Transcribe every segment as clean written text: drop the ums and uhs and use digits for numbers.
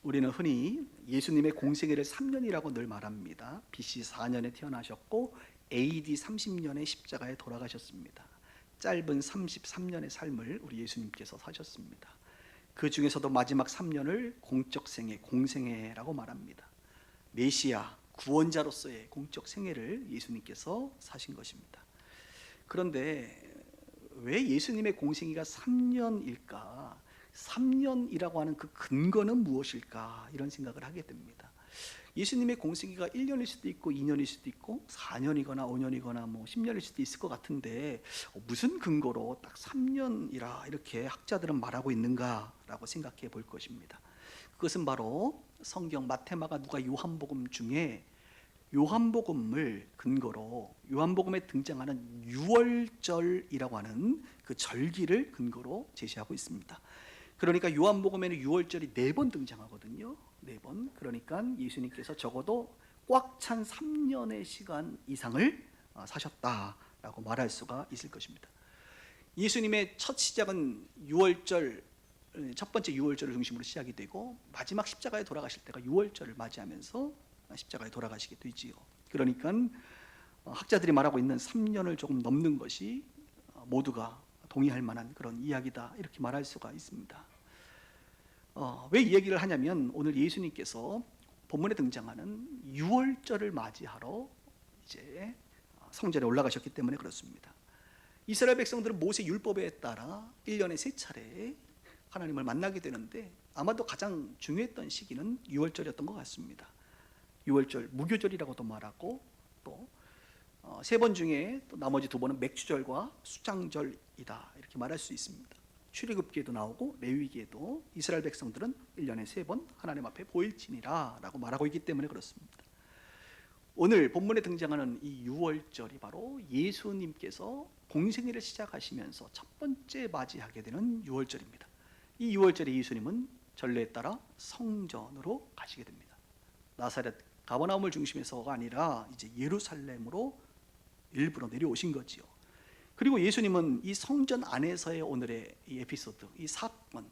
우리는 흔히 예수님의 공생애를 3년이라고 늘 말합니다. BC 4년에 태어나셨고 AD 30년에 십자가에 돌아가셨습니다. 짧은 33년의 삶을 우리 예수님께서 사셨습니다. 그 중에서도 마지막 3년을 공적 생애, 공생애라고 말합니다. 메시아, 구원자로서의 공적 생애를 예수님께서 사신 것입니다. 그런데 왜 예수님의 공생애가 3년일까? 3년이라고 하는 그 근거는 무엇일까? 이런 생각을 하게 됩니다. 예수님의 공생애가 1년일 수도 있고 2년일 수도 있고 4년이거나 5년이거나 뭐 10년일 수도 있을 것 같은데 무슨 근거로 딱 3년이라 이렇게 학자들은 말하고 있는가라고 생각해 볼 것입니다. 그것은 바로 성경 마태마가 누가 요한복음 중에 요한복음을 근거로 요한복음에 등장하는 유월절이라고 하는 그 절기를 근거로 제시하고 있습니다. 그러니까 요한복음에는 유월절이 4번 등장하거든요. 4번. 그러니까 예수님께서 적어도 꽉 찬 3년의 시간 이상을 사셨다라고 말할 수가 있을 것입니다. 예수님의 첫 시작은 유월절, 첫 번째 유월절을 중심으로 시작이 되고 마지막 십자가에 돌아가실 때가 유월절을 맞이하면서 십자가에 돌아가시게 되지요. 그러니까 학자들이 말하고 있는 3년을 조금 넘는 것이 모두가 동의할 만한 그런 이야기다 이렇게 말할 수가 있습니다. 왜 이 얘기를 하냐면 오늘 예수님께서 본문에 등장하는 유월절을 맞이하러 이제 성전에 올라가셨기 때문에 그렇습니다. 이스라엘 백성들은 모세 율법에 따라 1년에 3차례 하나님을 만나게 되는데 아마도 가장 중요했던 시기는 유월절이었던 것 같습니다. 유월절, 무교절이라고도 말하고 또 3번 중에 또 나머지 2번은 맥주절과 수장절이다 이렇게 말할 수 있습니다. 출애굽기에도 나오고 레위기에도 이스라엘 백성들은 1년에 3번 하나님 앞에 보일지니라 라고 말하고 있기 때문에 그렇습니다. 오늘 본문에 등장하는 이 유월절이 바로 예수님께서 공생애를 시작하시면서 첫 번째 맞이하게 되는 유월절입니다. 이 유월절에 예수님은 전례에 따라 성전으로 가시게 됩니다. 나사렛 가버나움을 중심에서가 아니라 이제 예루살렘으로 일부러 내려오신 거지요. 그리고 예수님은 이 성전 안에서의 오늘의 이 에피소드, 이 사건을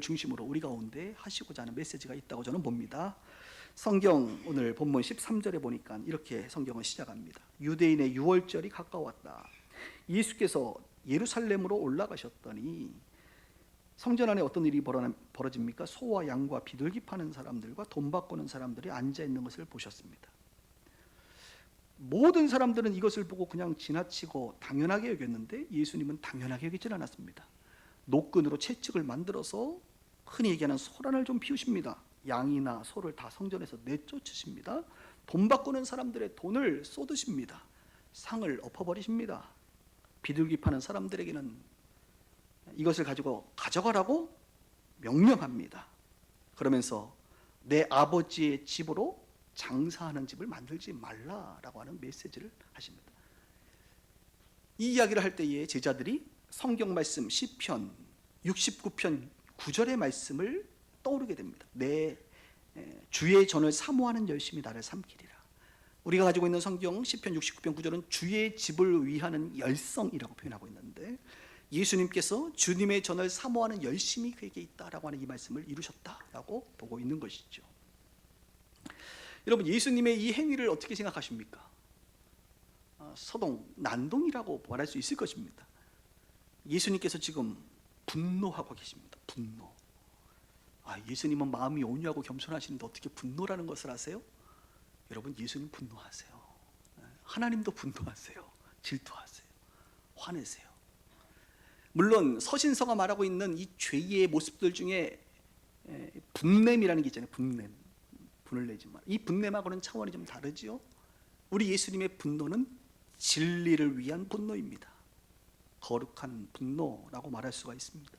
중심으로 우리 가운데 하시고자 하는 메시지가 있다고 저는 봅니다. 성경 오늘 본문 13절에 보니까 이렇게 성경을 시작합니다. 유대인의 유월절이 가까웠다. 예수께서 예루살렘으로 올라가셨더니 성전 안에 어떤 일이 벌어집니까? 소와 양과 비둘기 파는 사람들과 돈 바꾸는 사람들이 앉아 있는 것을 보셨습니다. 모든 사람들은 이것을 보고 그냥 지나치고 당연하게 여겼는데 예수님은 당연하게 여기질 않았습니다. 노끈으로 채찍을 만들어서 흔히 얘기하는 소란을 좀 피우십니다. 양이나 소를 다 성전에서 내쫓으십니다. 돈 바꾸는 사람들의 돈을 쏟으십니다. 상을 엎어버리십니다. 비둘기 파는 사람들에게는 이것을 가지고 가져가라고 명령합니다. 그러면서 내 아버지의 집으로 장사하는 집을 만들지 말라라고 하는 메시지를 하십니다. 이 이야기를 할 때에 제자들이 성경 말씀 시편 69편 9절의 말씀을 떠오르게 됩니다. 내 주의 전을 사모하는 열심이 나를 삼키리라. 우리가 가지고 있는 성경 시편 69편 9절은 주의 집을 위하는 열성이라고 표현하고 있는데 예수님께서 주님의 전을 사모하는 열심이 그에게 있다라고 하는 이 말씀을 이루셨다라고 보고 있는 것이죠. 여러분, 예수님의 이 행위를 어떻게 생각하십니까? 서동, 난동이라고 말할 수 있을 것입니다. 예수님께서 지금 분노하고 계십니다. 분노. 예수님은 마음이 온유하고 겸손하시는데 어떻게 분노라는 것을 아세요? 여러분, 예수님 분노하세요. 하나님도 분노하세요. 질투하세요. 화내세요. 물론 서신서가 말하고 있는 이 죄의 모습들 중에 분냄이라는 게 있잖아요. 분을 내지만 이 분냄하고는 차원이 좀 다르지요. 우리 예수님의 분노는 진리를 위한 분노입니다. 거룩한 분노라고 말할 수가 있습니다.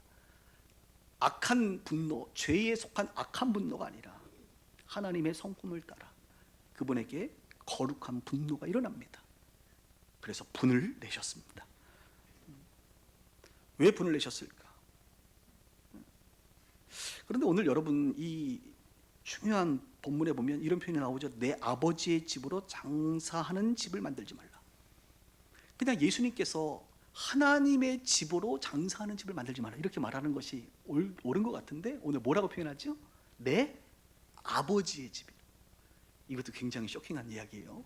악한 분노, 죄에 속한 악한 분노가 아니라 하나님의 성품을 따라 그분에게 거룩한 분노가 일어납니다. 그래서 분을 내셨습니다. 왜 분을 내셨을까? 그런데 오늘 여러분 이 중요한 본문에 보면 이런 표현이 나오죠. 내 아버지의 집으로 장사하는 집을 만들지 말라. 그냥 예수님께서 하나님의 집으로 장사하는 집을 만들지 말라 이렇게 말하는 것이 옳은 것 같은데 오늘 뭐라고 표현하죠? 내 아버지의 집이라. 이것도 굉장히 쇼킹한 이야기예요.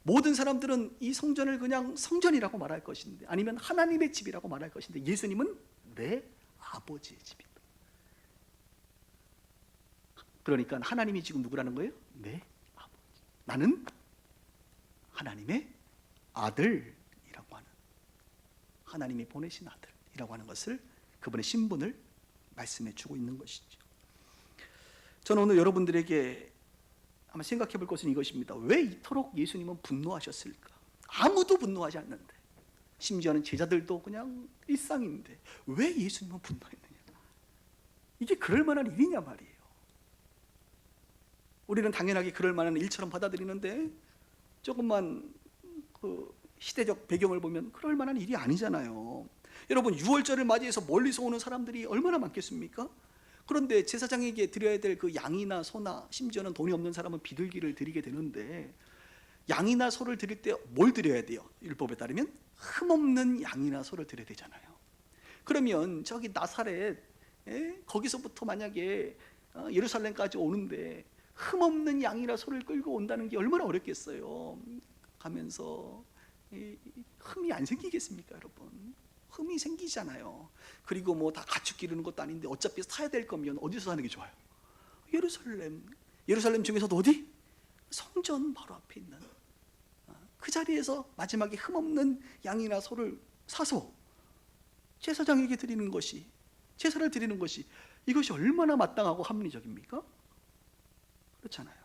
모든 사람들은 이 성전을 그냥 성전이라고 말할 것인데, 아니면 하나님의 집이라고 말할 것인데, 예수님은 내 아버지의 집이다. 그러니까 하나님이 지금 누구라는 거예요? 내 아버지. 나는 하나님의 아들이라고 하는, 하나님이 보내신 아들이라고 하는 것을, 그분의 신분을 말씀해 주고 있는 것이죠. 저는 오늘 여러분들에게 아마 생각해 볼 것은 이것입니다. 왜 이토록 예수님은 분노하셨을까? 아무도 분노하지 않는데, 심지어는 제자들도 그냥 일상인데 왜 예수님은 분노했느냐? 이게 그럴 만한 일이냐 말이에요. 우리는 당연하게 그럴 만한 일처럼 받아들이는데, 조금만 그 시대적 배경을 보면 그럴 만한 일이 아니잖아요. 여러분, 유월절을 맞이해서 멀리서 오는 사람들이 얼마나 많겠습니까? 그런데 제사장에게 드려야 될 그 양이나 소나, 심지어는 돈이 없는 사람은 비둘기를 드리게 되는데, 양이나 소를 드릴 때 뭘 드려야 돼요? 율법에 따르면 흠없는 양이나 소를 드려야 되잖아요. 그러면 저기 나사렛, 거기서부터 만약에 예루살렘까지 오는데 흠없는 양이나 소를 끌고 온다는 게 얼마나 어렵겠어요. 가면서 흠이 안 생기겠습니까, 여러분? 흠이 생기잖아요. 그리고 뭐 다 가축 기르는 것도 아닌데 어차피 사야 될 거면 어디서 사는 게 좋아요? 예루살렘 중에서도 어디? 성전 바로 앞에 있는 그 자리에서 마지막에 흠없는 양이나 소를 사서 제사장에게 드리는 것이, 제사를 드리는 것이, 이것이 얼마나 마땅하고 합리적입니까? 그렇잖아요.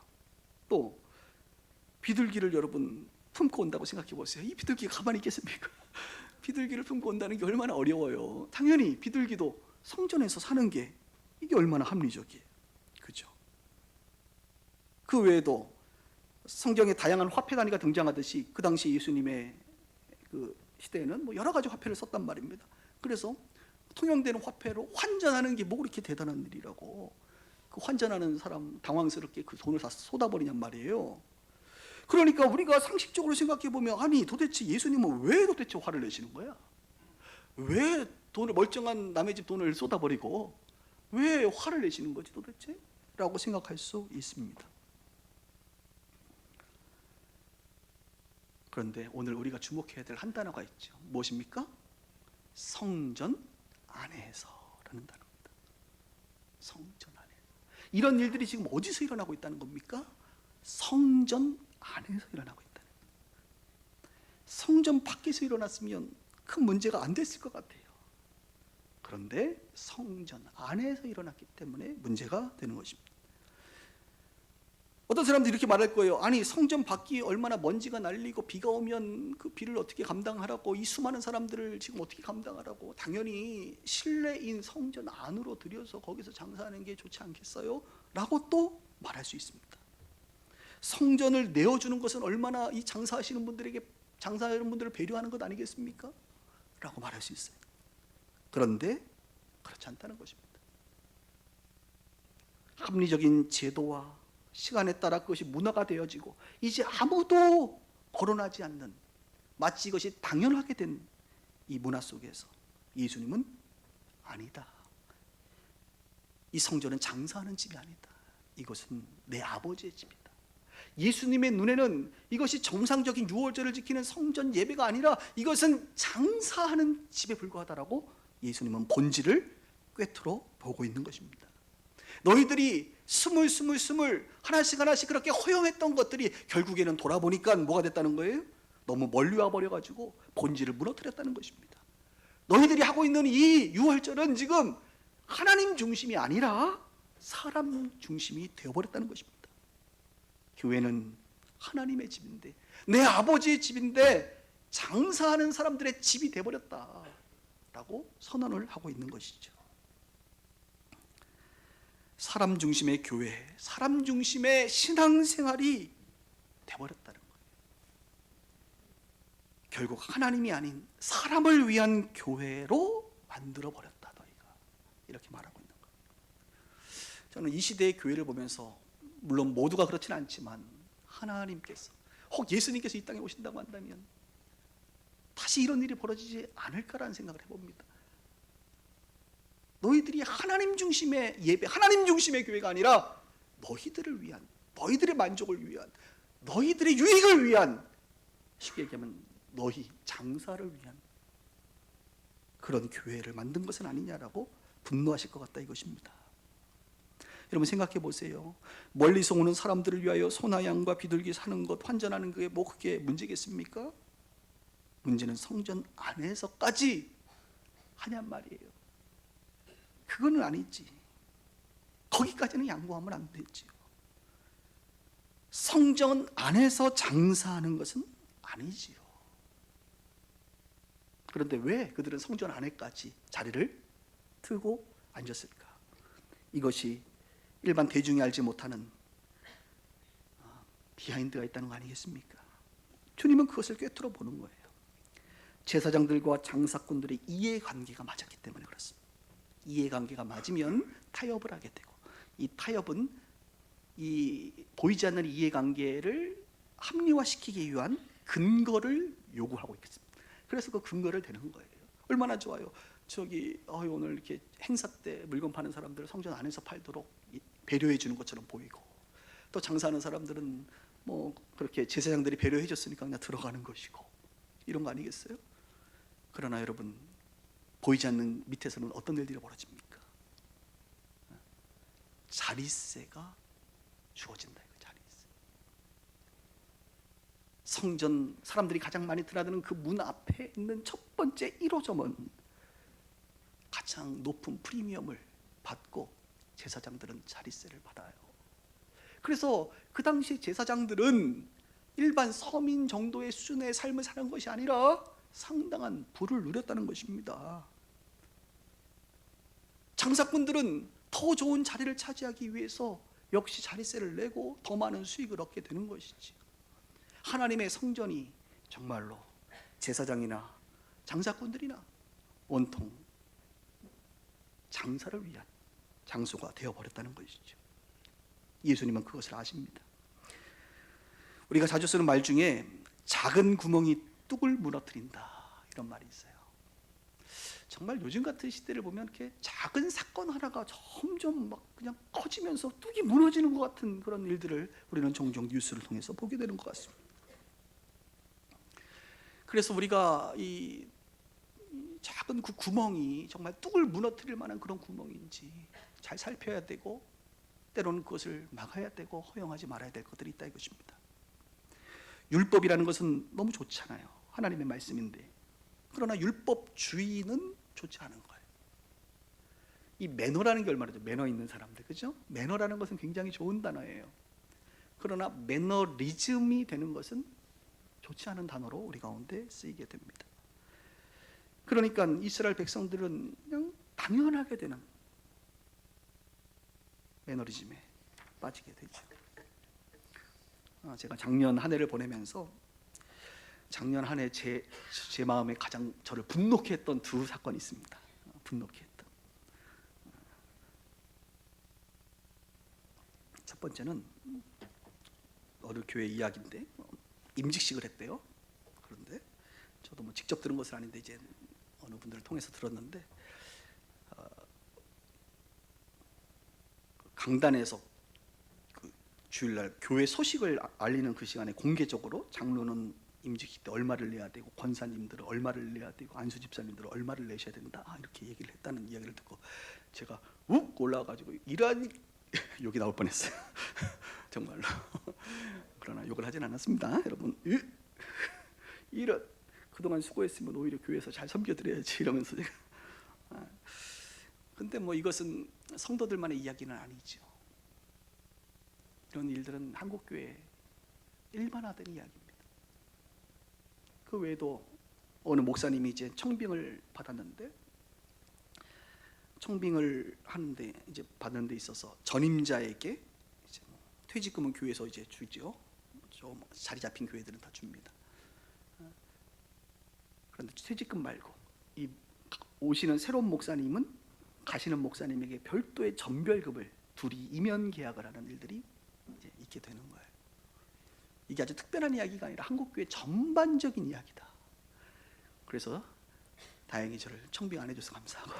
또 비둘기를 여러분 품고 온다고 생각해 보세요. 이 비둘기가 가만히 있겠습니까? 비둘기를 품고 온다는 게 얼마나 어려워요. 당연히 비둘기도 성전에서 사는 게 이게 얼마나 합리적이에요. 그죠? 그 외에도 성경에 다양한 화폐 단위가 등장하듯이 그 당시 예수님의 그 시대에는 뭐 여러 가지 화폐를 썼단 말입니다. 그래서 통용되는 화폐로 환전하는 게 뭐 그렇게 대단한 일이라고, 그 환전하는 사람 당황스럽게 그 돈을 다 쏟아버리냔 말이에요. 그러니까 우리가 상식적으로 생각해 보면, 아니 도대체 예수님은 왜 도대체 화를 내시는 거야? 왜 돈을, 멀쩡한 남의 집 돈을 쏟아버리고 왜 화를 내시는 거지 도대체? 라고 생각할 수 있습니다. 그런데 오늘 우리가 주목해야 될 한 단어가 있죠. 무엇입니까? 성전 안에서라는 단어입니다. 성전 안에서. 이런 일들이 지금 어디서 일어나고 있다는 겁니까? 성전 안에서 일어나고 있다는 거예요. 성전 밖에서 일어났으면 큰 문제가 안 됐을 것 같아요. 그런데 성전 안에서 일어났기 때문에 문제가 되는 것입니다. 어떤 사람들이 이렇게 말할 거예요. 아니 성전 밖이 얼마나 먼지가 날리고 비가 오면 그 비를 어떻게 감당하라고, 이 수많은 사람들을 지금 어떻게 감당하라고, 당연히 실내인 성전 안으로 들여서 거기서 장사하는 게 좋지 않겠어요? 라고 또 말할 수 있습니다. 성전을 내어주는 것은 얼마나 이 장사하시는 분들에게, 장사하는 분들을 배려하는 것 아니겠습니까? 라고 말할 수 있어요. 그런데 그렇지 않다는 것입니다. 합리적인 제도와 시간에 따라 그것이 문화가 되어지고 이제 아무도 거론하지 않는, 마치 이것이 당연하게 된 이 문화 속에서 예수님은 아니다. 이 성전은 장사하는 집이 아니다. 이것은 내 아버지의 집이다. 예수님의 눈에는 이것이 정상적인 유월절을 지키는 성전 예배가 아니라 이것은 장사하는 집에 불과하다라고 예수님은 본질을 꿰뚫어 보고 있는 것입니다. 너희들이 스물 하나씩 그렇게 허용했던 것들이 결국에는 돌아보니까 뭐가 됐다는 거예요? 너무 멀리 와버려가지고 본질을 무너뜨렸다는 것입니다. 너희들이 하고 있는 이 유월절은 지금 하나님 중심이 아니라 사람 중심이 되어버렸다는 것입니다. 교회는 하나님의 집인데, 내 아버지의 집인데 장사하는 사람들의 집이 되어버렸다라고 선언을 하고 있는 것이죠. 사람 중심의 교회, 사람 중심의 신앙생활이 되어버렸다는 거예요. 결국 하나님이 아닌 사람을 위한 교회로 만들어버렸다 너희가, 이렇게 말하고 있는 거예요. 저는 이 시대의 교회를 보면서, 물론 모두가 그렇지는 않지만 하나님께서, 혹 예수님께서 이 땅에 오신다고 한다면 다시 이런 일이 벌어지지 않을까라는 생각을 해봅니다. 너희들이 하나님 중심의 예배, 하나님 중심의 교회가 아니라 너희들을 위한, 너희들의 만족을 위한, 너희들의 유익을 위한, 쉽게 얘기하면 너희 장사를 위한 그런 교회를 만든 것은 아니냐라고 분노하실 것 같다 이것입니다. 여러분 생각해 보세요. 멀리서 오는 사람들을 위하여 소나 양과 비둘기 사는 것, 환전하는 그게 뭐 그게 문제겠습니까? 문제는 성전 안에서까지 하냔 말이에요. 그거는 아니지. 거기까지는 양보하면 안 되지요. 성전 안에서 장사하는 것은 아니지요. 그런데 왜 그들은 성전 안에까지 자리를 트고 앉았을까? 이것이 일반 대중이 알지 못하는 비하인드가 있다는 거 아니겠습니까? 주님은 그것을 꿰뚫어 보는 거예요. 제사장들과 장사꾼들의 이해관계가 맞았기 때문에 그렇습니다. 이해관계가 맞으면 타협을 하게 되고, 이 타협은 이 보이지 않는 이해관계를 합리화시키기 위한 근거를 요구하고 있겠습니다. 그래서 그 근거를 대는 거예요. 얼마나 좋아요. 저기 오늘 이렇게 행사 때 물건 파는 사람들 성전 안에서 팔도록 배려해 주는 것처럼 보이고, 또 장사하는 사람들은 뭐 그렇게 제사장들이 배려해 줬으니까 그냥 들어가는 것이고, 이런 거 아니겠어요? 그러나 여러분, 보이지 않는 밑에서는 어떤 일들이 벌어집니까? 자릿세가 주어진다. 자릿세. 성전 사람들이 가장 많이 드나드는 그 문 앞에 있는 첫 번째 1호점은 가장 높은 프리미엄을 받고 제사장들은 자릿세를 받아요. 그래서 그 당시 제사장들은 일반 서민 정도의 수준의 삶을 사는 것이 아니라 상당한 부를 누렸다는 것입니다. 장사꾼들은 더 좋은 자리를 차지하기 위해서 역시 자릿세를 내고 더 많은 수익을 얻게 되는 것이지. 하나님의 성전이 정말로 제사장이나 장사꾼들이나 온통 장사를 위한 장소가 되어버렸다는 것이죠. 예수님은 그것을 아십니다. 우리가 자주 쓰는 말 중에 작은 구멍이 뚝을 무너뜨린다, 이런 말이 있어요. 정말 요즘 같은 시대를 보면 이렇게 작은 사건 하나가 점점 막 그냥 커지면서 뚝이 무너지는 것 같은 그런 일들을 우리는 종종 뉴스를 통해서 보게 되는 것 같습니다. 그래서 우리가 이 작은 그 구멍이 정말 뚝을 무너뜨릴 만한 그런 구멍인지 잘 살펴야 되고, 때로는 그것을 막아야 되고 허용하지 말아야 될 것들이 있다 이것입니다. 율법이라는 것은 너무 좋잖아요. 하나님의 말씀인데. 그러나 율법주의는 좋지 않은 거예요. 이 매너라는 게 얼마나 좋죠. 매너 있는 사람들, 그죠? 매너라는 것은 굉장히 좋은 단어예요. 그러나 매너리즘이 되는 것은 좋지 않은 단어로 우리 가운데 쓰이게 됩니다. 그러니까 이스라엘 백성들은 그냥 당연하게 되는 매너리즘에 빠지게 되죠. 제가 작년 한 해를 보내면서 작년 한 해 제 마음에 가장 저를 분노케 했던 두 사건이 있습니다. 분노케 했던. 첫 번째는 어느 교회 이야기인데, 임직식을 했대요. 그런데 저도 뭐 직접 들은 것은 아닌데 이제 어느 분들을 통해서 들었는데, 강단에서 그 주일날 교회 소식을 알리는 그 시간에 공개적으로 장로는 임직식 때 얼마를 내야 되고, 권사님들은 얼마를 내야 되고, 안수 집사님들은 얼마를 내셔야 된다, 이렇게 얘기를 했다는 이야기를 듣고 제가 욱 올라와가지고 이러한 욕이 나올 뻔했어요. 정말로. 그러나 욕을 하진 않았습니다. 여러분, 이런 그동안 수고했으면 오히려 교회에서 잘 섬겨드려야지 이러면서 제가. 근데 뭐 이것은 성도들만의 이야기는 아니죠. 이런 일들은 한국교회에 일반화된 이야기입니다. 그 외에도 어느 목사님이 이제 청빙을 받았는데, 청빙을 하는데 이제 받는 데 있어서 전임자에게 이제 뭐 퇴직금은 교회에서 이제 주죠. 좀 자리 잡힌 교회들은 다 줍니다. 그런데 퇴직금 말고 이 오시는 새로운 목사님은 가시는 목사님에게 별도의 전별금을 둘이 이면 계약을 하는 일들이 이제 있게 되는 거예요. 이게 아주 특별한 이야기가 아니라 한국교회 전반적인 이야기다. 그래서 다행히 저를 청빙 안 해줘서 감사하고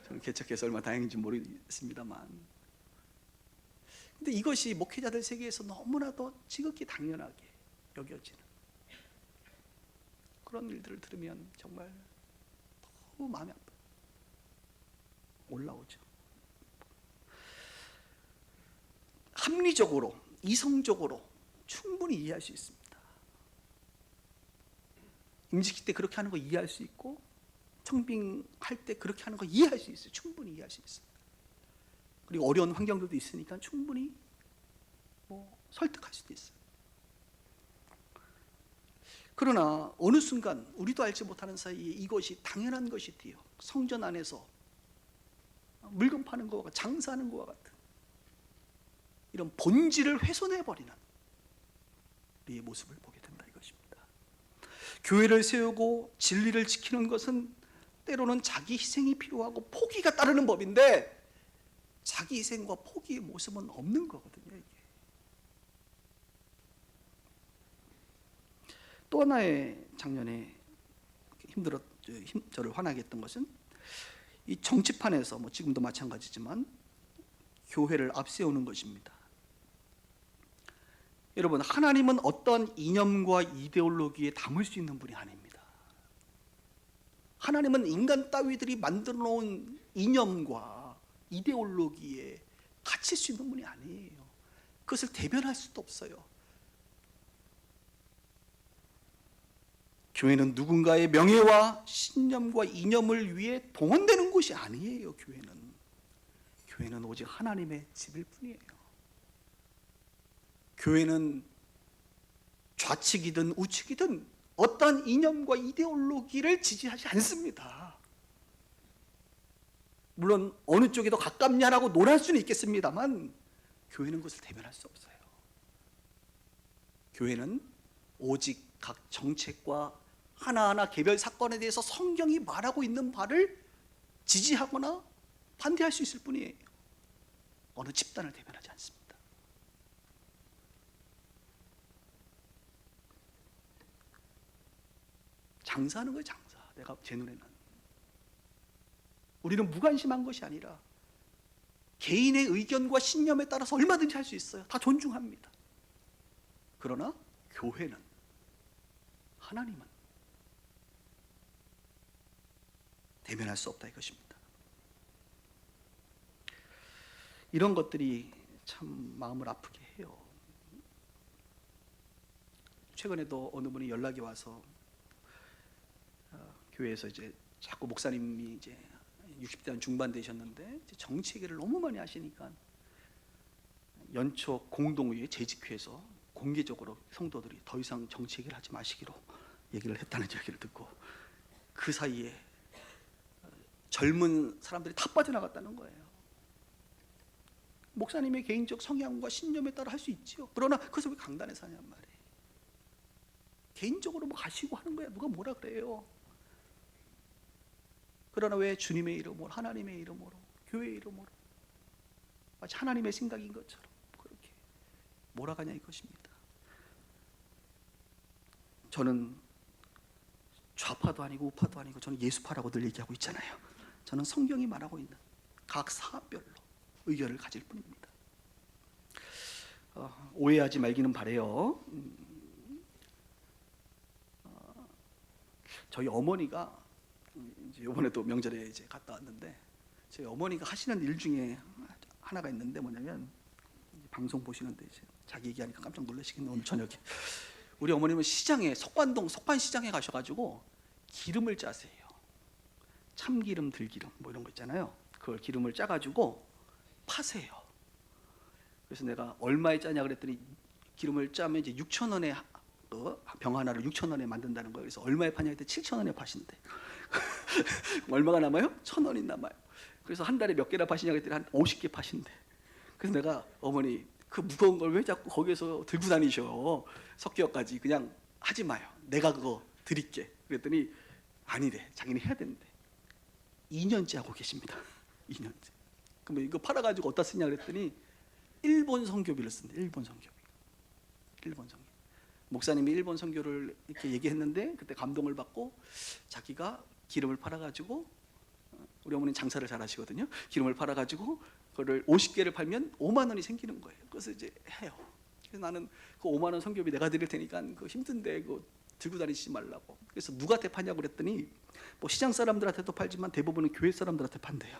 저는 개척해서 얼마나 다행인지 모르겠습니다만, 근데 이것이 목회자들 세계에서 너무나도 지극히 당연하게 여겨지는 그런 일들을 들으면 정말 너무 마음이 아파요. 올라오죠. 합리적으로, 이성적으로 충분히 이해할 수 있습니다. 임직식 때 그렇게 하는 거 이해할 수 있고, 청빙할 때 그렇게 하는 거 이해할 수 있어요. 충분히 이해할 수 있어요. 그리고 어려운 환경들도 있으니까 충분히 설득할 수도 있어요. 그러나 어느 순간 우리도 알지 못하는 사이에 이것이 당연한 것이 되어 성전 안에서 물건 파는 것과 장사하는 것과 같은 이런 본질을 훼손해버리는 우리의 모습을 보게 된다 이것입니다. 교회를 세우고 진리를 지키는 것은 때로는 자기 희생이 필요하고 포기가 따르는 법인데, 자기 희생과 포기의 모습은 없는 거거든요. 이게. 또 하나의 작년에 저를 화나게 했던 것은 이 정치판에서 지금도 마찬가지지만 교회를 앞세우는 것입니다. 여러분, 하나님은 어떤 이념과 이데올로기에 담을 수 있는 분이 아닙니다. 하나님은 인간 따위들이 만들어 놓은 이념과 이데올로기에 갇힐 수 있는 분이 아니에요. 그것을 대변할 수도 없어요. 교회는 누군가의 명예와 신념과 이념을 위해 동원되는 곳이 아니에요. 교회는 오직 하나님의 집일 뿐이에요. 교회는 좌측이든 우측이든 어떠한 이념과 이데올로기를 지지하지 않습니다. 물론 어느 쪽에 더 가깝냐라고 논할 수는 있겠습니다만, 교회는 그것을 대변할 수 없어요. 교회는 오직 각 정책과 하나하나 개별 사건에 대해서 성경이 말하고 있는 바를 지지하거나 반대할 수 있을 뿐이에요. 어느 집단을 대변하지 않습니다. 장사하는 거예요, 장사. 내가 제 눈에는. 우리는 무관심한 것이 아니라 개인의 의견과 신념에 따라서 얼마든지 할 수 있어요. 다 존중합니다. 그러나 교회는, 하나님은 대면할 수 없다 이것입니다. 이런 것들이 참 마음을 아프게 해요. 최근에도 어느 분이 연락이 와서 교회에서 이제 자꾸 목사님이 이제 60대 한 중반 되셨는데 정치 얘기를 너무 많이 하시니까 연초 공동회의 재직회에서 공개적으로 성도들이 더 이상 정치 얘기를 하지 마시기로 얘기를 했다는 얘기를 듣고, 그 사이에 젊은 사람들이 다 빠져나갔다는 거예요. 목사님의 개인적 성향과 신념에 따라 할 수 있지요. 그러나 그것을 왜 강단에서 하냔 말이에요. 개인적으로 가시고 하는 거야. 누가 뭐라 그래요. 그러나 왜 주님의 이름으로, 하나님의 이름으로, 교회의 이름으로 마치 하나님의 생각인 것처럼 그렇게 몰아가냐 이것입니다. 저는 좌파도 아니고 우파도 아니고 저는 예수파라고 늘 얘기하고 있잖아요. 저는 성경이 말하고 있는 각 사업별로 의견을 가질 뿐입니다. 오해하지 말기는 바래요. 저희 어머니가 이제 이번에도 명절에 이제 갔다 왔는데, 저희 어머니가 하시는 일 중에 하나가 있는데 뭐냐면, 방송 보시는데 이제 자기 얘기하니까 깜짝 놀라시겠네 오늘 저녁에. 우리 어머님은 시장에, 석관동 석관시장에 가셔가지고 기름을 짜세요. 참기름, 들기름 이런 거 있잖아요. 그걸 기름을 짜가지고 파세요. 그래서 내가 얼마에 짜냐 그랬더니 기름을 짜면 이제 6,000원에 병 하나를 6,000원에 만든다는 거예요. 그래서 얼마에 파냐 했더니 7,000원에 파신대. 얼마가 남아요? 1,000원이 남아요. 그래서 한 달에 몇 개나 파시냐 그랬더니 한 50개 파신대. 그래서 내가 어머니 그 무거운 걸 왜 자꾸 거기에서 들고 다니셔. 석기역까지. 그냥 하지 마요. 내가 그거 드릴게. 그랬더니 아니래. 자기는 해야 된대. 2년째 하고 계십니다. 2년째. 그럼 이거 팔아가지고 어디다 쓰냐 그랬더니 일본 선교비를 쓴대. 일본 선교비. 목사님이 일본 선교를 이렇게 얘기했는데 그때 감동을 받고 자기가 기름을 팔아가지고, 우리 어머니는 장사를 잘 하시거든요. 기름을 팔아가지고 그거를 50개를 팔면 5만 원이 생기는 거예요. 그래서 이제 해요. 그래서 나는 그 5만 원 선교비 내가 드릴 테니까 그거 힘든데 그거 들고 다니시지 말라고. 그래서 누구한테 파냐고 그랬더니 뭐 시장 사람들한테도 팔지만 대부분은 교회 사람들한테 판대요.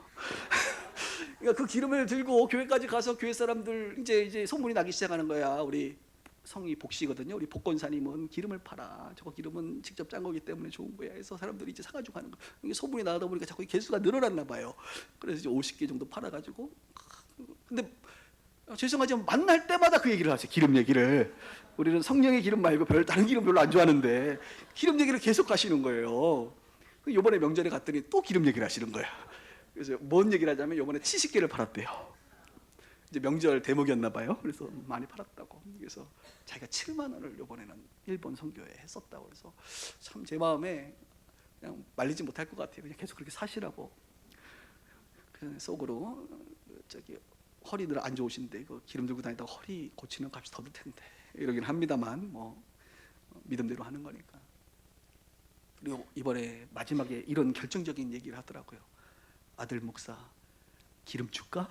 그러니까 그 기름을 들고 교회까지 가서 교회 사람들 이제 소문이 나기 시작하는 거야. 우리 성이 복시거든요. 우리 복권사님은 기름을 팔아. 저거 기름은 직접 짠 거기 때문에 좋은 거야. 해서 사람들이 이제 사가지고 가는 거. 이게 소문이 나다 보니까 자꾸 개수가 늘어났나 봐요. 그래서 이제 50개 정도 팔아가지고. 근데 죄송하지만 만날 때마다 그 얘기를 하세요. 기름 얘기를. 우리는 성령의 기름 말고 다른 기름 별로 안 좋아하는데 기름 얘기를 계속 하시는 거예요. 이번에 명절에 갔더니 또 기름 얘기를 하시는 거야. 그래서 뭔 얘기를 하자면 이번에 70개를 팔았대요. 이제 명절 대목이었나 봐요. 그래서 많이 팔았다고. 그래서 자기가 7만 원을 이번에는 일본 선교에 했었다고. 그래서 참 제 마음에 그냥 말리지 못할 것 같아요. 그냥 계속 그렇게 사시라고. 그 속으로 저기 허리들 안 좋으신데 그 기름 들고 다니다가 허리 고치는 값이 더 들 텐데 이러긴 합니다만 뭐 믿음대로 하는 거니까. 그리고 이번에 마지막에 이런 결정적인 얘기를 하더라고요. 아들 목사 기름 줄까?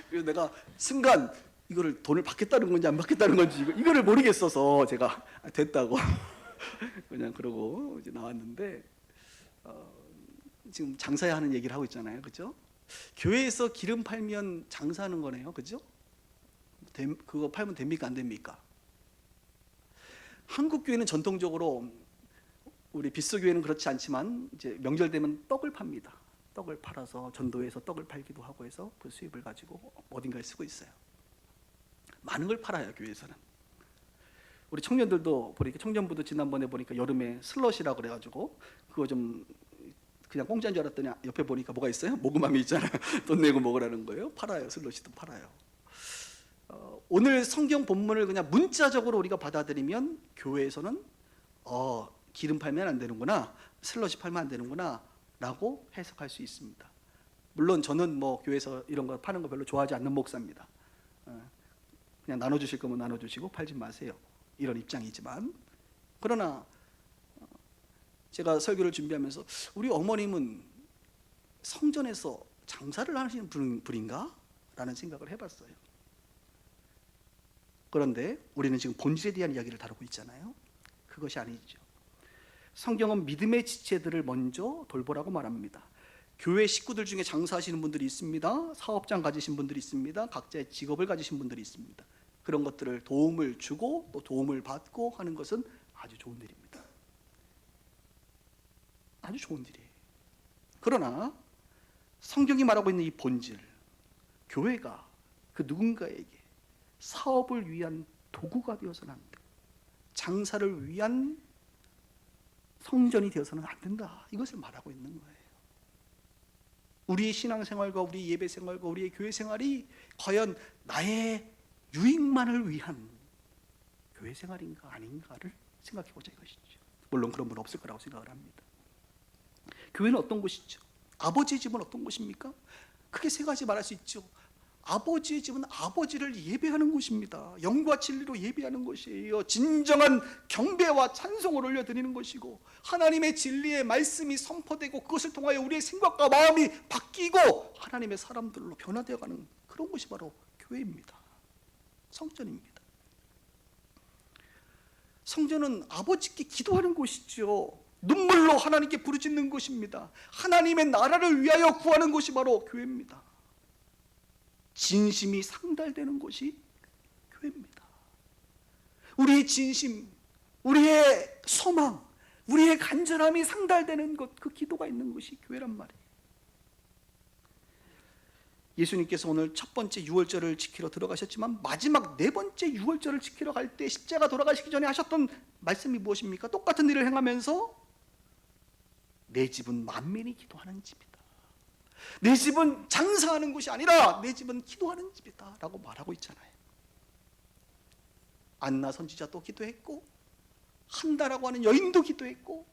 그래서 내가 순간 이거를 돈을 받겠다는 건지 안 받겠다는 건지 이거를 모르겠어서 제가 됐다고 그냥 그러고 이제 나왔는데 지금 장사해야 하는 얘기를 하고 있잖아요, 그렇죠? 교회에서 기름 팔면 장사하는 거네요, 그렇죠? 그거 팔면 됩니까, 안 됩니까? 한국 교회는 전통적으로 우리 빗소 교회는 그렇지 않지만 이제 명절 되면 떡을 팝니다. 떡을 팔아서 전도회에서 떡을 팔기도 하고 해서 그 수입을 가지고 어딘가에 쓰고 있어요. 많은 걸 팔아요, 교회에서는. 우리 청년들도 보니까 청년부도 지난번에 보니까 여름에 슬러시라고 그래가지고 그거 좀 그냥 공짜인 줄 알았더니 옆에 보니까 뭐가 있어요? 모금함이 있잖아요. 돈 내고 먹으라는 거예요. 팔아요. 슬러시도 팔아요. 오늘 성경 본문을 그냥 문자적으로 우리가 받아들이면 교회에서는 기름 팔면 안 되는구나, 슬러시 팔면 안 되는구나 라고 해석할 수 있습니다. 물론 저는 뭐 교회에서 이런 거 파는 거 별로 좋아하지 않는 목사입니다. 그냥 나눠주실 거면 나눠주시고 팔지 마세요, 이런 입장이지만, 그러나 제가 설교를 준비하면서 우리 어머님은 성전에서 장사를 하시는 분인가? 라는 생각을 해봤어요. 그런데 우리는 지금 본질에 대한 이야기를 다루고 있잖아요. 그것이 아니죠. 성경은 믿음의 지체들을 먼저 돌보라고 말합니다. 교회 식구들 중에 장사하시는 분들이 있습니다. 사업장 가지신 분들이 있습니다. 각자의 직업을 가지신 분들이 있습니다. 그런 것들을 도움을 주고 또 도움을 받고 하는 것은 아주 좋은 일입니다. 아주 좋은 일이에요. 그러나 성경이 말하고 있는 이 본질, 교회가 그 누군가에게 사업을 위한 도구가 되어서는 안 된다, 장사를 위한 성전이 되어서는 안 된다, 이것을 말하고 있는 거예요. 우리의 신앙생활과 우리의 예배생활과 우리의 교회생활이 과연 나의 유익만을 위한 교회생활인가 아닌가를 생각해보자 이것이죠. 물론 그런 분 없을 거라고 생각을 합니다. 교회는 어떤 곳이죠? 아버지의 집은 어떤 곳입니까? 크게 세 가지 말할 수 있죠. 아버지의 집은 아버지를 예배하는 곳입니다. 영과 진리로 예배하는 것이에요. 진정한 경배와 찬송을 올려드리는 것이고, 하나님의 진리의 말씀이 선포되고 그것을 통하여 우리의 생각과 마음이 바뀌고 하나님의 사람들로 변화되어가는 그런 곳이 바로 교회입니다. 성전입니다. 성전은 아버지께 기도하는 곳이죠. 눈물로 하나님께 부르짖는 곳입니다. 하나님의 나라를 위하여 구하는 곳이 바로 교회입니다. 진심이 상달되는 곳이 교회입니다. 우리의 진심, 우리의 소망, 우리의 간절함이 상달되는 것, 그 기도가 있는 곳이 교회란 말이에요. 예수님께서 오늘 첫 번째 유월절을 지키러 들어가셨지만 마지막 네 번째 유월절을 지키러 갈 때 십자가 돌아가시기 전에 하셨던 말씀이 무엇입니까? 똑같은 일을 행하면서 내 집은 만민이 기도하는 집이다, 내 집은 장사하는 곳이 아니라 내 집은 기도하는 집이다 라고 말하고 있잖아요. 안나 선지자도 기도했고 한다라고 하는 여인도 기도했고,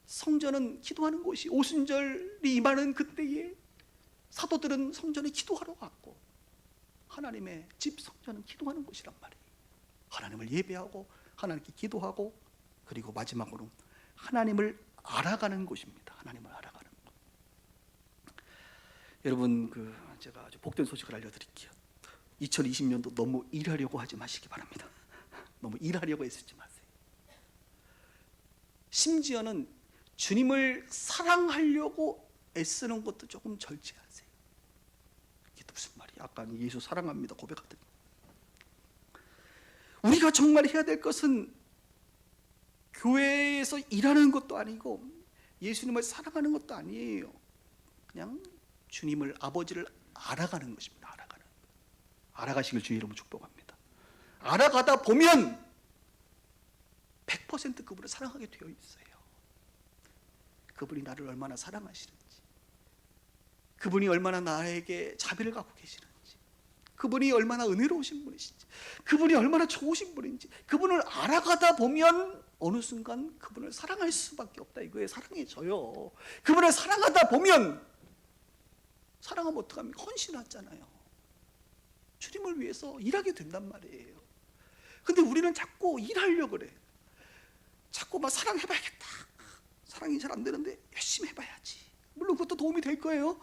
성전은 기도하는 곳이, 오순절이 임하는 그때에 사도들은 성전에 기도하러 갔고, 하나님의 집 성전은 기도하는 곳이란 말이에요. 하나님을 예배하고 하나님께 기도하고, 그리고 마지막으로 하나님을 알아가는 곳입니다. 하나님을 알아가는 곳. 여러분, 제가 아주 복된 소식을 알려드릴게요. 2020년도 너무 일하려고 하지 마시기 바랍니다. 너무 일하려고 애쓰지 마세요. 심지어는 주님을 사랑하려고 애쓰는 것도 조금 절제하세요. 이게 무슨 말이야? 아까 예수 사랑합니다 고백하더니, 우리가 정말 해야 될 것은 교회에서 일하는 것도 아니고 예수님을 사랑하는 것도 아니에요. 그냥 주님을, 아버지를 알아가는 것입니다. 알아가시길 주의 이름으로 축복합니다. 알아가다 보면 100% 그분을 사랑하게 되어 있어요. 그분이 나를 얼마나 사랑하시는지, 그분이 얼마나 나에게 자비를 갖고 계시는지, 그분이 얼마나 은혜로우신 분이신지, 그분이 얼마나 좋으신 분인지, 그분을 알아가다 보면 어느 순간 그분을 사랑할 수밖에 없다 이거예요. 사랑해져요. 그분을 사랑하다 보면, 사랑하면 어떡합니까? 헌신하잖아요. 주님을 위해서 일하게 된단 말이에요. 근데 우리는 자꾸 일하려고 그래. 자꾸 막 사랑해봐야겠다. 사랑이 잘 안 되는데 열심히 해봐야지. 물론 그것도 도움이 될 거예요.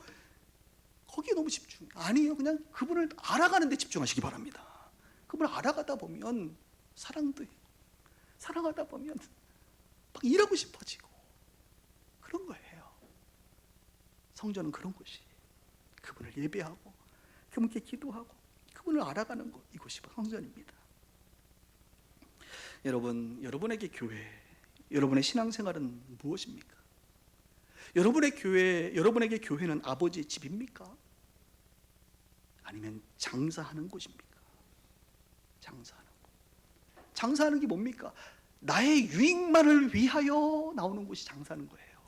거기에 너무 집중. 아니에요. 그냥 그분을 알아가는 데 집중하시기 바랍니다. 그분을 알아가다 보면 사랑도 해요. 사랑하다 보면 막 일하고 싶어지고 그런 거예요. 성전은 그런 곳이에요. 그분을 예배하고 그분께 기도하고 그분을 알아가는 곳, 이곳이 성전입니다. 여러분, 여러분에게 교회, 여러분의 신앙생활은 무엇입니까? 여러분에게 교회는 아버지의 집입니까? 아니면 장사하는 곳입니까? 장사하는 곳. 장사하는 게 뭡니까? 나의 유익만을 위하여 나오는 곳이 장사하는 거예요.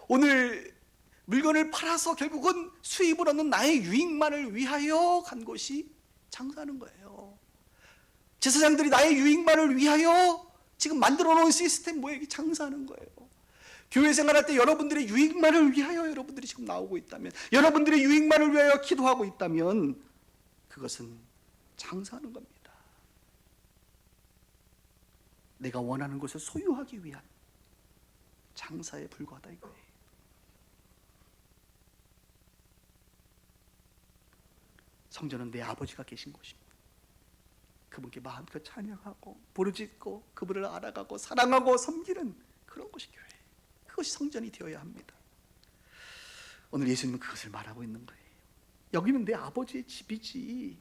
오늘 물건을 팔아서 결국은 수입을 얻는 나의 유익만을 위하여 간 곳이 장사하는 거예요. 제사장들이 나의 유익만을 위하여 지금 만들어 놓은 시스템 뭐예요? 장사하는 거예요. 교회 생활할 때 여러분들의 유익만을 위하여 여러분들이 지금 나오고 있다면, 여러분들의 유익만을 위하여 기도하고 있다면 그것은 장사하는 겁니다. 내가 원하는 것을 소유하기 위한 장사에 불과하다 이거예요. 성전은 내 아버지가 계신 곳입니다. 그분께 마음껏 찬양하고 부르짖고 그분을 알아가고 사랑하고 섬기는 그런 곳이 교회, 그것이 성전이 되어야 합니다. 오늘 예수님은 그것을 말하고 있는 거예요. 여기는 내 아버지의 집이지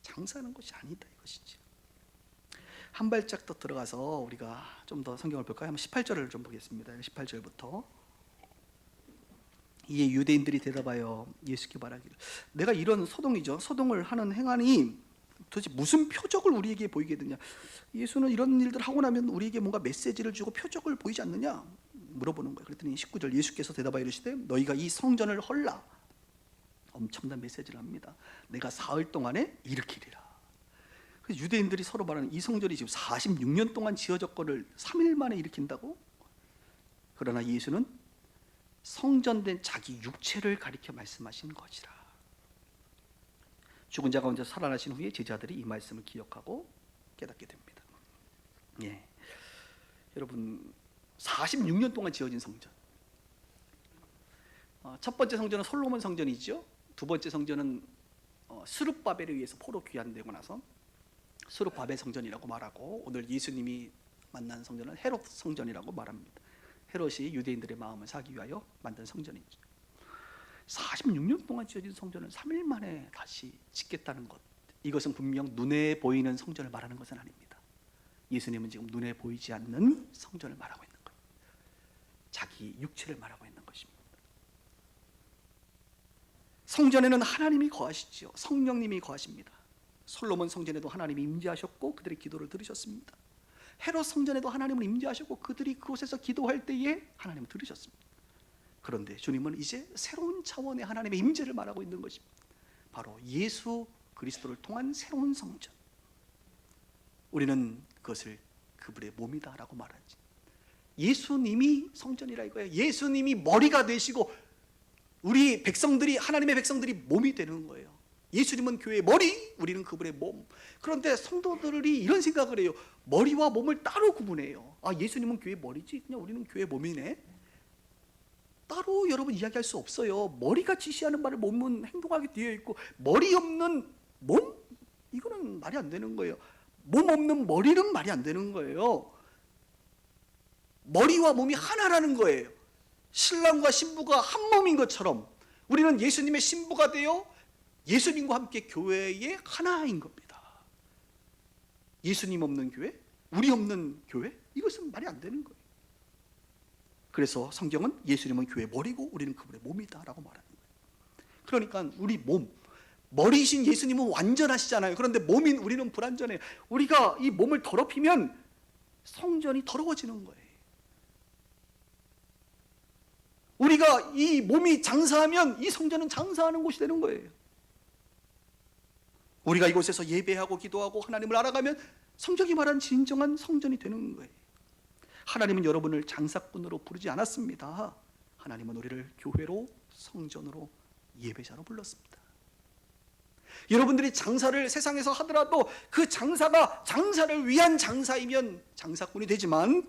장사하는 것이 아니다 이것이지. 한 발짝 더 들어가서 우리가 좀 더 성경을 볼까요? 한번 18절을 좀 보겠습니다. 18절부터. 이에 유대인들이 대답하여 예수께 말하기를, 내가 이런 소동을 하는 행하니 도대체 무슨 표적을 우리에게 보이게 되냐? 예수는 이런 일들 하고 나면 우리에게 뭔가 메시지를 주고 표적을 보이지 않느냐? 물어보는 거예요. 그랬더니 19절, 예수께서 대답하여 이르시되 너희가 이 성전을 헐라. 엄청난 메시지를 합니다. 내가 사흘 동안에 일으키리라. 그래서 유대인들이 서로 말하는, 이 성전이 지금 46년 동안 지어졌거를 3일 만에 일으킨다고? 그러나 예수는 성전된 자기 육체를 가리켜 말씀하신 것이라. 죽은 자 가운데 살아나신 후에 제자들이 이 말씀을 기억하고 깨닫게 됩니다. 예, 여러분, 46년 동안 지어진 성전. 첫 번째 성전은 솔로몬 성전이죠. 두 번째 성전은 스룹바벨에 의해서 포로 귀환되고 나서 스룹바벨 성전이라고 말하고, 오늘 예수님이 만난 성전은 헤롯 성전이라고 말합니다. 헤롯이 유대인들의 마음을 사기 위하여 만든 성전이죠. 46년 동안 지어진 성전을 3일 만에 다시 짓겠다는 것, 이것은 분명 눈에 보이는 성전을 말하는 것은 아닙니다. 예수님은 지금 눈에 보이지 않는 성전을 말하고 있는 거예요. 자기 육체를 말하고 있는 것입니다. 성전에는 하나님이 거하시죠. 성령님이 거하십니다. 솔로몬 성전에도 하나님이 임재하셨고 그들의 기도를 들으셨습니다. 헤롯 성전에도 하나님을 임재하셨고 그들이 그곳에서 기도할 때에 하나님을 들으셨습니다. 그런데 주님은 이제 새로운 차원의 하나님의 임재를 말하고 있는 것입니다. 바로 예수 그리스도를 통한 새로운 성전. 우리는 그것을 그분의 몸이다라고 말하지. 예수님이 성전이라 이거예요. 예수님이 머리가 되시고 우리 백성들이, 하나님의 백성들이 몸이 되는 거예요. 예수님은 교회의 머리, 우리는 그분의 몸. 그런데 성도들이 이런 생각을 해요. 머리와 몸을 따로 구분해요. 아, 예수님은 교회의 머리지, 그냥 우리는 교회의 몸이네. 따로 여러분 이야기할 수 없어요. 머리가 지시하는 말을 몸은 행동하게 되어 있고, 머리 없는 몸? 이거는 말이 안 되는 거예요. 몸 없는 머리는 말이 안 되는 거예요. 머리와 몸이 하나라는 거예요. 신랑과 신부가 한 몸인 것처럼 우리는 예수님의 신부가 되어 예수님과 함께 교회의 하나인 겁니다. 예수님 없는 교회? 우리 없는 교회? 이것은 말이 안 되는 거예요. 그래서 성경은 예수님은 교회의 머리고 우리는 그분의 몸이다 라고 말하는 거예요. 그러니까 우리 몸, 머리이신 예수님은 완전하시잖아요. 그런데 몸인 우리는 불완전해요. 우리가 이 몸을 더럽히면 성전이 더러워지는 거예요. 우리가 이 몸이 장사하면 이 성전은 장사하는 곳이 되는 거예요. 우리가 이곳에서 예배하고 기도하고 하나님을 알아가면 성경이 말한 진정한 성전이 되는 거예요. 하나님은 여러분을 장사꾼으로 부르지 않았습니다. 하나님은 우리를 교회로, 성전으로, 예배자로 불렀습니다. 여러분들이 장사를 세상에서 하더라도 그 장사가 장사를 위한 장사이면 장사꾼이 되지만,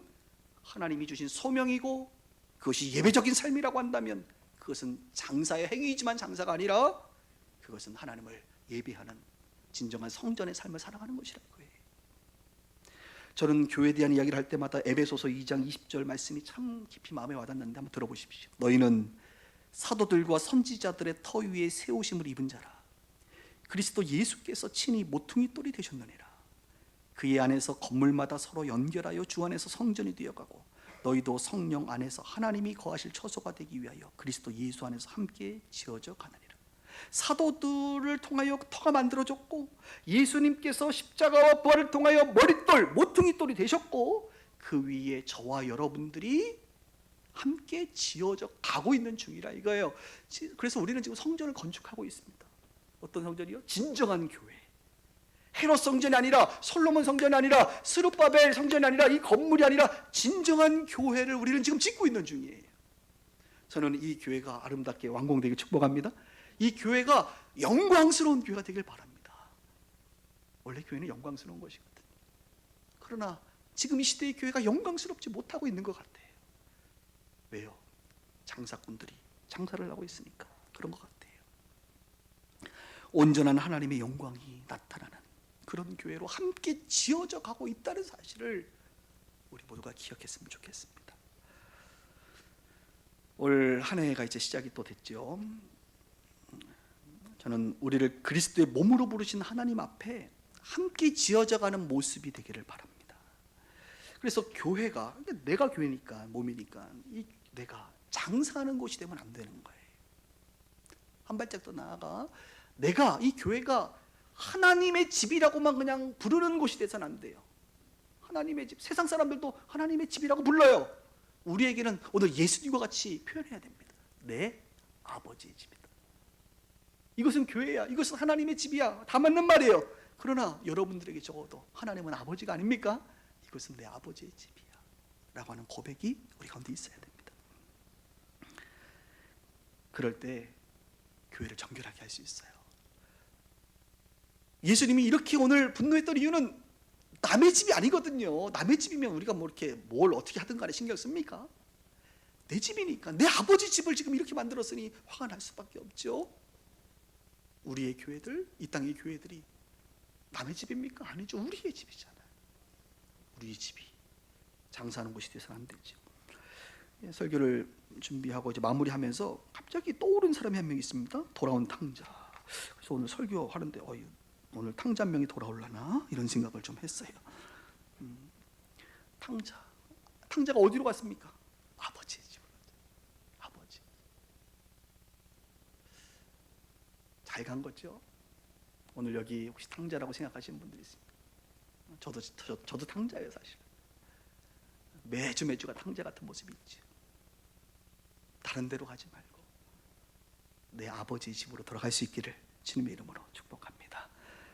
하나님이 주신 소명이고 그것이 예배적인 삶이라고 한다면 그것은 장사의 행위이지만 장사가 아니라 그것은 하나님을 예배하는 진정한 성전의 삶을 살아가는 것이라는 거예요. 저는 교회에 대한 이야기를 할 때마다 에베소서 2장 20절 말씀이 참 깊이 마음에 와닿는데 한번 들어보십시오. 너희는 사도들과 선지자들의 터 위에 세우심을 입은 자라. 그리스도 예수께서 친히 모퉁이 돌이 되셨느니라. 그의 안에서 건물마다 서로 연결하여 주 안에서 성전이 되어가고 너희도 성령 안에서 하나님이 거하실 처소가 되기 위하여 그리스도 예수 안에서 함께 지어져 가느니라. 사도들을 통하여 터가 만들어졌고, 예수님께서 십자가와 부활을 통하여 머릿돌, 모퉁이돌이 되셨고, 그 위에 저와 여러분들이 함께 지어져 가고 있는 중이라 이거예요. 그래서 우리는 지금 성전을 건축하고 있습니다. 어떤 성전이요? 진정한 교회. 헤롯 성전이 아니라, 솔로몬 성전이 아니라, 스룹바벨 성전이 아니라, 이 건물이 아니라 진정한 교회를 우리는 지금 짓고 있는 중이에요. 저는 이 교회가 아름답게 완공되길 축복합니다. 이 교회가 영광스러운 교회가 되길 바랍니다. 원래 교회는 영광스러운 것이거든요. 그러나 지금 이 시대의 교회가 영광스럽지 못하고 있는 것 같아요. 왜요? 장사꾼들이 장사를 하고 있으니까 그런 것 같아요. 온전한 하나님의 영광이 나타나는 그런 교회로 함께 지어져 가고 있다는 사실을 우리 모두가 기억했으면 좋겠습니다. 올 한 해가 이제 시작이 또 됐죠. 저는 우리를 그리스도의 몸으로 부르신 하나님 앞에 함께 지어져가는 모습이 되기를 바랍니다. 그래서 교회가, 내가 교회니까, 몸이니까 이 내가 장사하는 곳이 되면 안 되는 거예요. 한 발짝 더 나아가 내가, 이 교회가 하나님의 집이라고만 그냥 부르는 곳이 돼서는 안 돼요. 하나님의 집, 세상 사람들도 하나님의 집이라고 불러요. 우리에게는 오늘 예수님과 같이 표현해야 됩니다. 내 아버지의 집이다. 이것은 교회야. 이것은 하나님의 집이야. 다 맞는 말이에요. 그러나 여러분들에게 적어도 하나님은 아버지가 아닙니까? 이것은 내 아버지의 집이야 라고 하는 고백이 우리 가운데 있어야 됩니다. 그럴 때 교회를 정결하게 할 수 있어요. 예수님이 이렇게 오늘 분노했던 이유는 남의 집이 아니거든요. 남의 집이면 우리가 뭐 이렇게 뭘 어떻게 하든 간에 신경 씁니까? 내 집이니까, 내 아버지 집을 지금 이렇게 만들었으니 화가 날 수밖에 없죠. 우리의 교회들, 이 땅의 교회들이 남의 집입니까? 아니죠. 우리의 집이잖아요. 우리의 집이 장사하는 곳이 돼서는 안 되죠. 설교를 준비하고 이제 마무리하면서 갑자기 떠오른 사람이 한 명 있습니다. 돌아온 탕자. 그래서 오늘 설교하는데 오늘 탕자 한 명이 돌아올라나 이런 생각을 좀 했어요. 탕자가 어디로 갔습니까? 아버지의 집으로. 아버지. 잘 간 거죠. 오늘 여기 혹시 탕자라고 생각하시는 분들이 있습니다. 저도 탕자예요, 사실. 매주가 탕자 같은 모습이 있죠. 다른 데로 가지 말고 내 아버지의 집으로 돌아갈 수 있기를 주님의 이름으로 축복합니다.